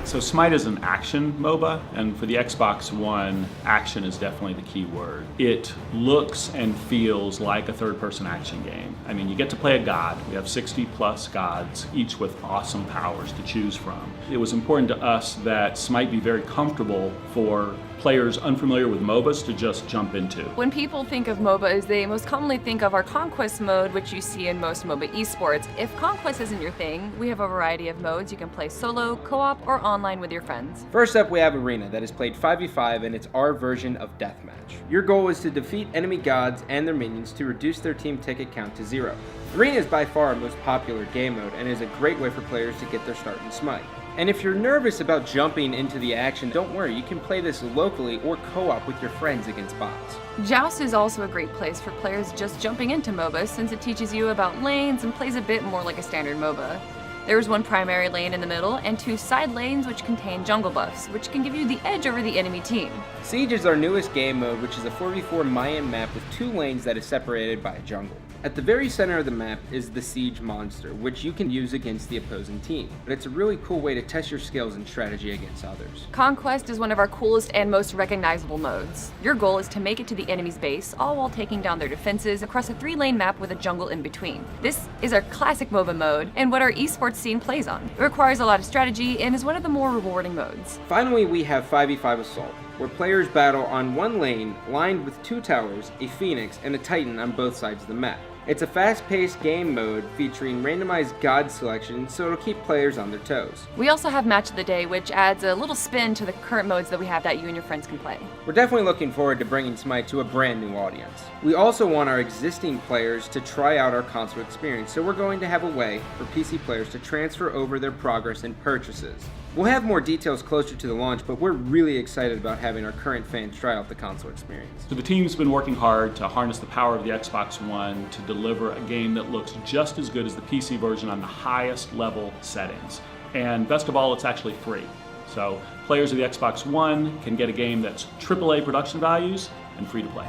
So Smite is an action MOBA, and for the Xbox One, action is definitely the key word. It looks and feels like a third-person action game. I mean, you get to play a god. We have 60 plus gods, each with awesome powers to choose from. It was important to us that Smite be very comfortable for players unfamiliar with MOBAs to just jump into. When people think of MOBAs, they most commonly think of our Conquest mode, which you see in most MOBA esports. If Conquest isn't your thing, we have a variety of modes. You can play solo, co-op, or online with your friends. First up, we have Arena, that is played 5v5, and it's our version of Deathmatch. Your goal is to defeat enemy gods and their minions to reduce their team ticket count to 0. Arena is by far our most popular game mode and is a great way for players to get their start in Smite. And if you're nervous about jumping into the action, don't worry, you can play this locally or co-op with your friends against bots. Joust is also a great place for players just jumping into MOBA, since it teaches you about lanes and plays a bit more like a standard MOBA. There's one primary lane in the middle and 2 side lanes which contain jungle buffs, which can give you the edge over the enemy team. Siege is our newest game mode, which is a 4v4 Mayan map with 2 lanes that is separated by a jungle. At the very center of the map is the Siege monster, which you can use against the opposing team, but it's a really cool way to test your skills and strategy against others. Conquest is one of our coolest and most recognizable modes. Your goal is to make it to the enemy's base, all while taking down their defenses across a 3-lane map with a jungle in between. This is our classic MOBA mode, and what our esports scene plays on. It requires a lot of strategy and is one of the more rewarding modes. Finally, we have 5v5 Assault, where players battle on one lane lined with 2 towers, a phoenix, and a titan on both sides of the map. It's a fast-paced game mode featuring randomized god selection, so it'll keep players on their toes. We also have Match of the Day, which adds a little spin to the current modes that we have that you and your friends can play. We're definitely looking forward to bringing Smite to a brand new audience. We also want our existing players to try out our console experience, so we're going to have a way for PC players to transfer over their progress and purchases. We'll have more details closer to the launch, but we're really excited about having our current fans try out the console experience. So the team's been working hard to harness the power of the Xbox One to deliver a game that looks just as good as the PC version on the highest level settings. And best of all, it's actually free. So players of the Xbox One can get a game that's AAA production values and free to play.